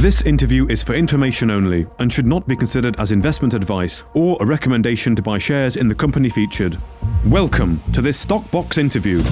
This interview is for information only and should not be considered as investment advice or a recommendation to buy shares in the company featured. Welcome to this Stock Box interview.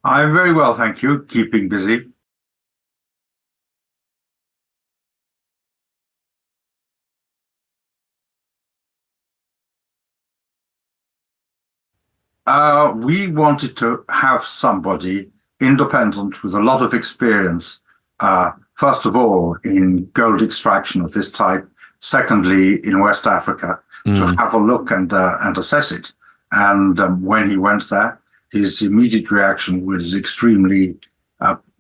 I'm very well, thank you. Keeping busy. We wanted to have somebody independent with a lot of experience, first of all, in gold extraction of this type, secondly, in West Africa, to have a look and assess it. And when he went there, his immediate reaction was extremely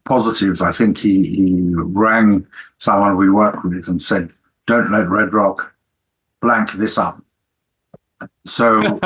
positive. I think he rang someone we worked with and said, "Don't let Red Rock blank this up." So,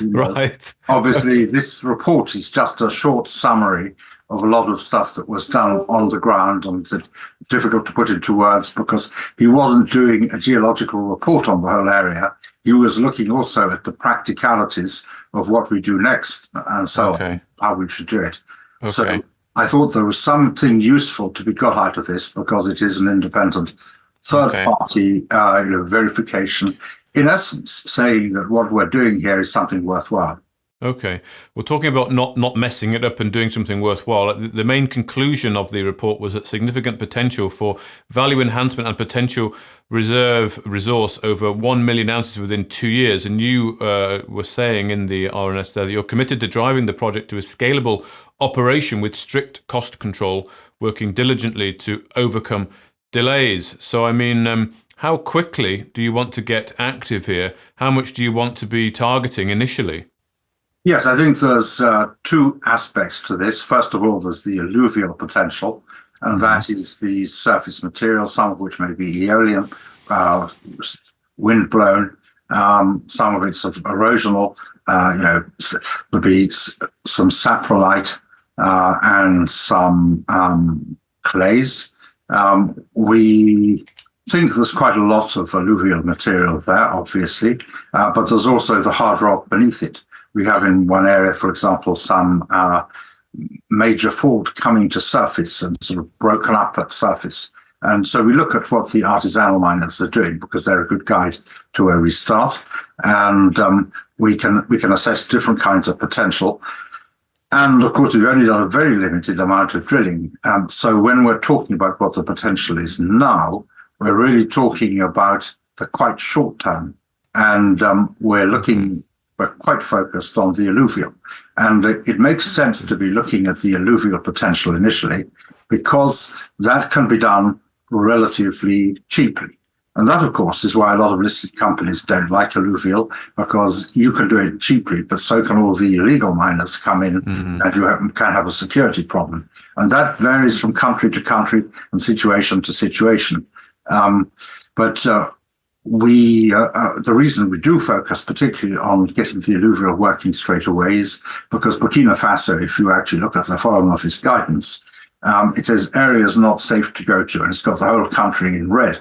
Right. obviously, this report is just a short summary of a lot of stuff that was done on the ground, and it's difficult to put into words because he wasn't doing a geological report on the whole area. He was looking also at the practicalities of what we do next and so on, how we should do it. Okay. So I thought there was something useful to be got out of this because it is an independent third-party verification, in essence, saying that what we're doing here is something worthwhile. Okay. We're talking about not messing it up and doing something worthwhile. The main conclusion of the report was that significant potential for value enhancement and potential resource over 1 million ounces within 2 years. And you were saying in the RNS there that you're committed to driving the project to a scalable operation with strict cost control, working diligently to overcome delays. So, I mean, how quickly do you want to get active here? How much do you want to be targeting initially? Yes, I think there's two aspects to this. First of all, there's the alluvial potential, and that is the surface material, some of which may be aeolian, wind-blown, some of it's erosional, there'll be some saprolite and some clays. We think there's quite a lot of alluvial material there, obviously, but there's also the hard rock beneath it. We have in one area, for example, some major fault coming to surface and sort of broken up at surface. And so we look at what the artisanal miners are doing because they're a good guide to where we start. And we can assess different kinds of potential. And of course, we've only done a very limited amount of drilling. So when we're talking about what the potential is now, we're really talking about the quite short term. And we're quite focused on the alluvial. And it makes sense to be looking at the alluvial potential initially because that can be done relatively cheaply. And that, of course, is why a lot of listed companies don't like alluvial, because you can do it cheaply, but so can all the illegal miners come in and you can have a security problem. And that varies from country to country and situation to situation. The reason we do focus particularly on getting the alluvial working straight away is because Burkina Faso, if you actually look at the Foreign Office guidance, it says areas not safe to go to, and it's got the whole country in red.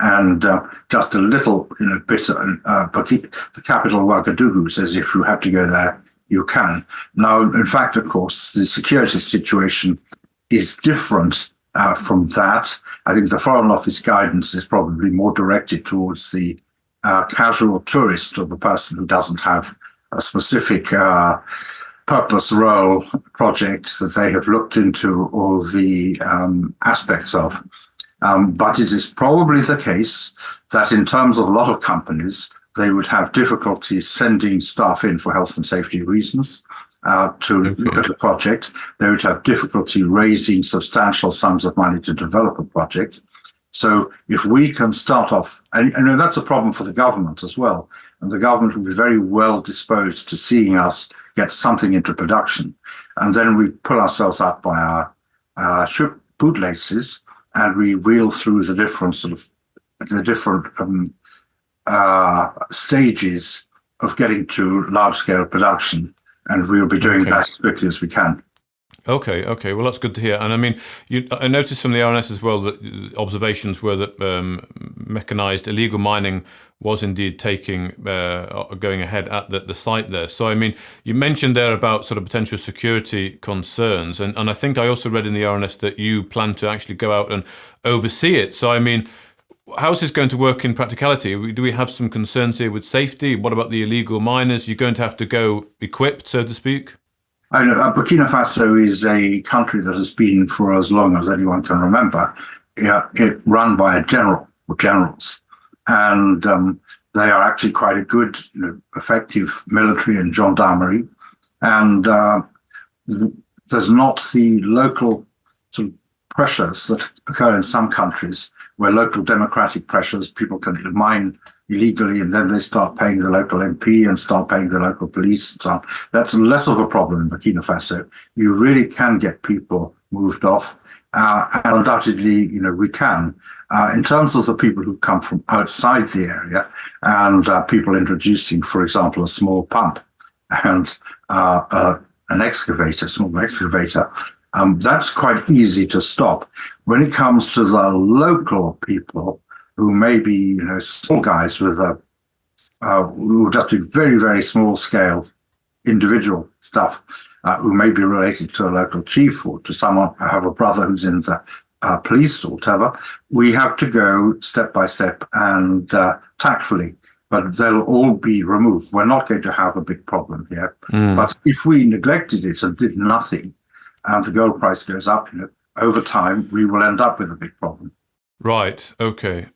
And just a little bit, the capital Ouagadougou says if you have to go there, you can. Now, in fact, of course, the security situation is different from that. I think the Foreign Office guidance is probably more directed towards the casual tourist or the person who doesn't have a specific purpose, role, project that they have looked into all the aspects of. But it is probably the case that in terms of a lot of companies, they would have difficulty sending staff in for health and safety reasons. To look at a project. They would have difficulty raising substantial sums of money to develop a project. So if we can start off, and that's a problem for the government as well, and the government will be very well disposed to seeing us get something into production. And then we pull ourselves up by our bootlaces, and we wheel through the different stages of getting to large-scale production, and we'll be doing that as quickly as we can. Okay. Well, that's good to hear. And I mean, I noticed from the RNS as well that observations were that mechanized illegal mining was indeed going ahead at the site there. So, I mean, you mentioned there about sort of potential security concerns. And I think I also read in the RNS that you plan to actually go out and oversee it. So, I mean, how is this going to work in practicality? Do we have some concerns here with safety? What about the illegal miners? You're going to have to go equipped, so to speak? I know Burkina Faso is a country that has been, for as long as anyone can remember, it run by a general or generals, and they are actually quite a good, effective military and gendarmerie, and there's not the local sort of pressures that occur in some countries, where local democratic pressures, people can mine illegally, and then they start paying the local MP and start paying the local police and so on. That's less of a problem in Burkina Faso. You really can get people moved off. And undoubtedly, we can. In terms of the people who come from outside the area and people introducing, for example, a small pump and an excavator, small excavator, that's quite easy to stop. When it comes to the local people, who may be, small guys with who just do very, very small scale individual stuff, who may be related to a local chief or to someone, I have a brother who's in the police or whatever, we have to go step by step and tactfully, but they'll all be removed. We're not going to have a big problem here. But if we neglected it and did nothing, and the gold price goes up, over time, we will end up with a big problem. Right, okay.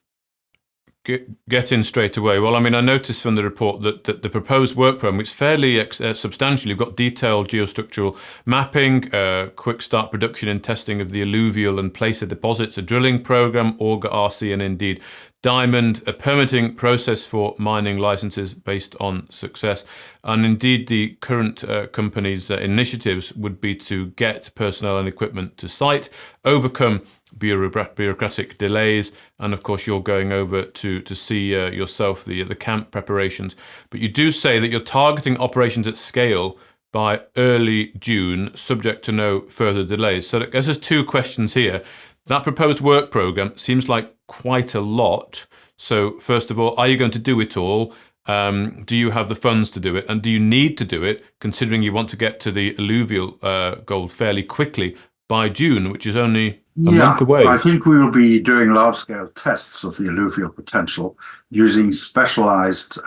Get in straight away. Well, I mean, I noticed from the report that the proposed work program is fairly substantial. You've got detailed geostructural mapping, quick start production and testing of the alluvial and placer deposits, a drilling program, auger, RC, and indeed diamond, a permitting process for mining licenses based on success. And indeed, the current company's initiatives would be to get personnel and equipment to site, overcome bureaucratic delays, and of course you're going over to see yourself the camp preparations. But you do say that you're targeting operations at scale by early June, subject to no further delays. So I guess there's two questions here. That proposed work program seems like quite a lot. So first of all, are you going to do it all? Do you have the funds to do it? And do you need to do it, considering you want to get to the alluvial gold fairly quickly by June, which is only a month away? I think we will be doing large-scale tests of the alluvial potential using specialized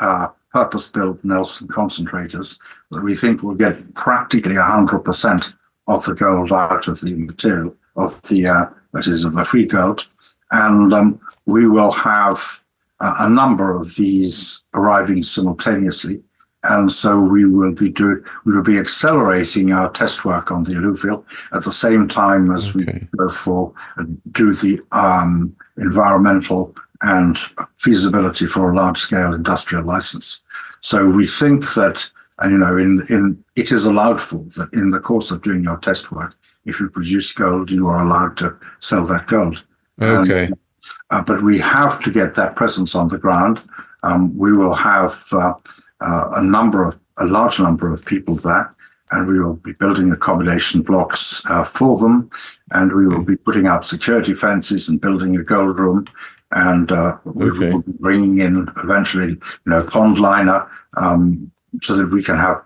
purpose-built Nelson concentrators that we think will get practically 100% of the gold out of the material, of the free gold. And we will have a number of these arriving simultaneously. And so we will be accelerating our test work on the alluvial at the same time as we do the environmental and feasibility for a large-scale industrial license. So we think that, it is allowed for that in the course of doing your test work, if you produce gold, you are allowed to sell that gold. Okay. But we have to get that presence on the ground. We will have a large number of people there, and we will be building accommodation blocks for them, and we will be putting up security fences and building a gold room, and we will be bringing in eventually, a pond liner, so that we can have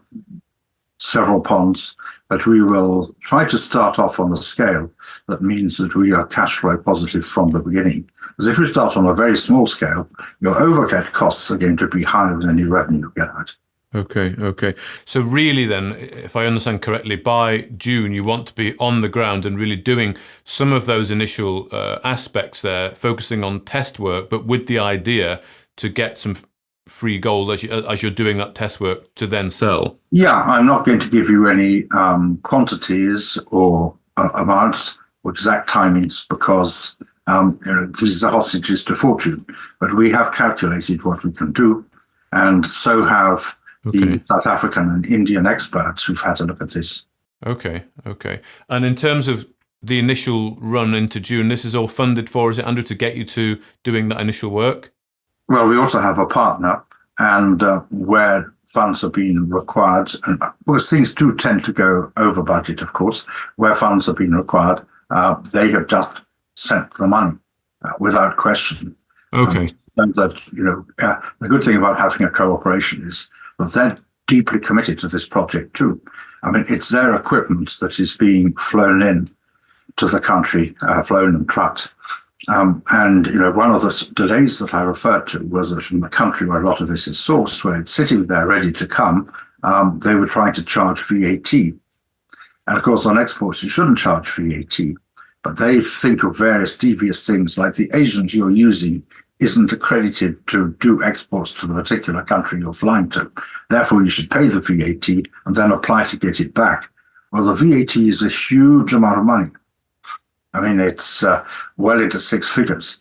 several ponds. But we will try to start off on a scale that means that we are cash flow positive from the beginning. Because if we start on a very small scale, your overhead costs are going to be higher than any revenue you get out. Okay. So really then, if I understand correctly, by June, you want to be on the ground and really doing some of those initial aspects there, focusing on test work, but with the idea to get some free gold as you're doing that test work to then sell. Yeah, I'm not going to give you any quantities or amounts or exact timings because these are hostages to fortune. But we have calculated what we can do, and so have the South African and Indian experts who've had a look at this. Okay. And in terms of the initial run into June, this is all funded for, is it, Andrew, to get you to doing that initial work? Well, we also have a partner, and where funds have been required, and because things do tend to go over budget, of course, where funds have been required, they have just sent the money without question. Okay. And that, the good thing about having a cooperation is that they're deeply committed to this project too. I mean, it's their equipment that is being flown in to the country, flown and trucked. And one of the delays that I referred to was that from the country where a lot of this is sourced, where it's sitting there ready to come, they were trying to charge VAT. And of course, on exports, you shouldn't charge VAT. But they think of various devious things like the agent you're using isn't accredited to do exports to the particular country you're flying to. Therefore, you should pay the VAT and then apply to get it back. Well, the VAT is a huge amount of money. I mean, it's well into six figures.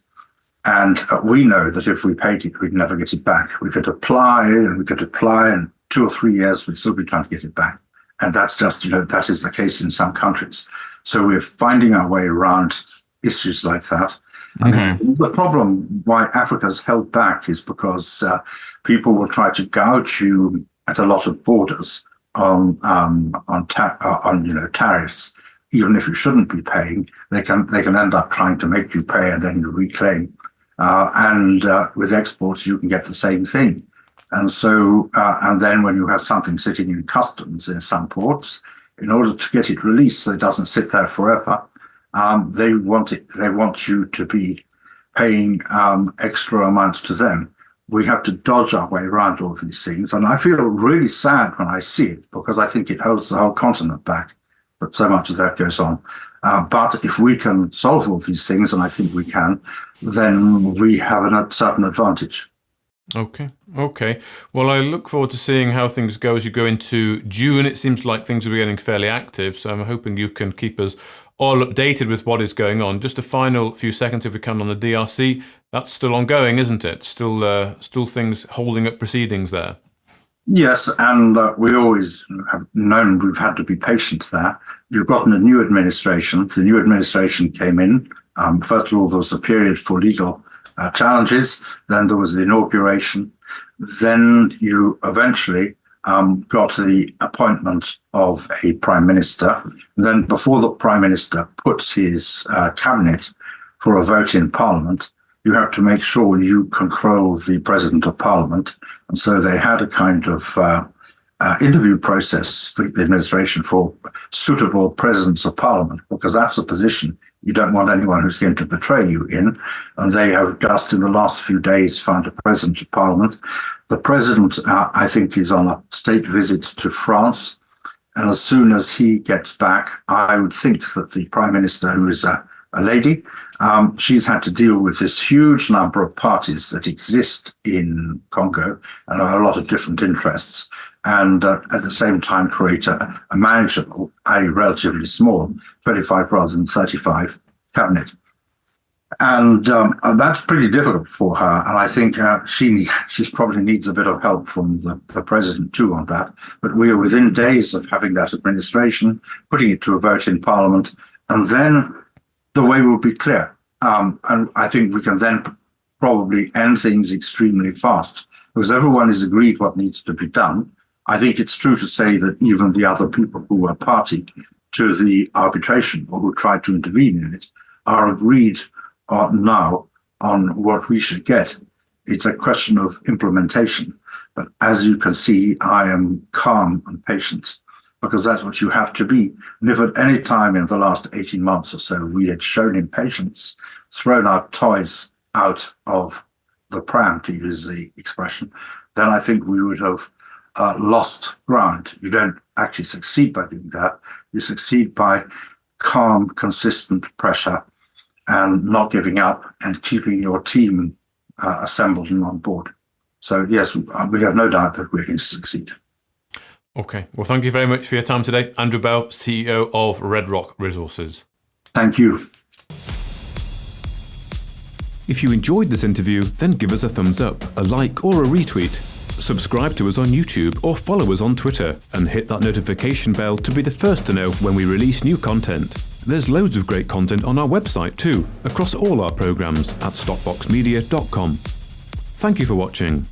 And we know that if we paid it, we'd never get it back. We could apply and 2 or 3 years, we'd still be trying to get it back. And that's just, that is the case in some countries. So we're finding our way around issues like that. Okay. The problem why Africa's held back is because people will try to gouge you at a lot of borders on tariffs. Even if you shouldn't be paying, they can end up trying to make you pay and then you reclaim. And with exports, you can get the same thing. And so, and then when you have something sitting in customs in some ports, in order to get it released so it doesn't sit there forever, they want you to be paying extra amounts to them. We have to dodge our way around all these things. And I feel really sad when I see it because I think it holds the whole continent back. But so much of that goes on. But if we can solve all these things, and I think we can, then we have a certain advantage. Okay. Well, I look forward to seeing how things go as you go into June. It seems like things will be getting fairly active, so I'm hoping you can keep us all updated with what is going on. Just a final few seconds, if we can, on the DRC. That's still ongoing, isn't it? Still things holding up proceedings there. Yes, and we always have known we've had to be patient there. You've gotten a new administration. The new administration came in. First of all, there was a period for legal challenges. Then there was the inauguration. Then you eventually got the appointment of a prime minister. And then before the prime minister puts his cabinet for a vote in parliament, you have to make sure you control the president of parliament. And so they had a kind of interview process, the administration, for suitable presidents of parliament, because that's a position you don't want anyone who's going to betray you in. And they have just in the last few days found a president of parliament. The president, I think, is on a state visit to France. And as soon as he gets back, I would think that the prime minister, who is a lady, she's had to deal with this huge number of parties that exist in Congo and a lot of different interests, and at the same time create a manageable, a relatively small, 25 rather than 35 cabinet. And that's pretty difficult for her. And I think she probably needs a bit of help from the president too on that. But we are within days of having that administration, putting it to a vote in parliament, and then the way will be clear. And I think we can then probably end things extremely fast because everyone has agreed what needs to be done. I think it's true to say that even the other people who were party to the arbitration or who tried to intervene in it are agreed now on what we should get. It's a question of implementation. But as you can see, I am calm and patient, because that's what you have to be. And if at any time in the last 18 months or so we had shown impatience, thrown our toys out of the pram, to use the expression, then I think we would have lost ground. You don't actually succeed by doing that. You succeed by calm, consistent pressure and not giving up and keeping your team assembled and on board. So yes, we have no doubt that we're going to succeed. Okay. Well, thank you very much for your time today. Andrew Bell, CEO of Red Rock Resources. Thank you. If you enjoyed this interview, then give us a thumbs up, a like or a retweet. subscribe to us on YouTube or follow us on Twitter and hit that notification bell to be the first to know when we release new content. There's loads of great content on our website too, across all our programmes at stopboxmedia.com. Thank you for watching.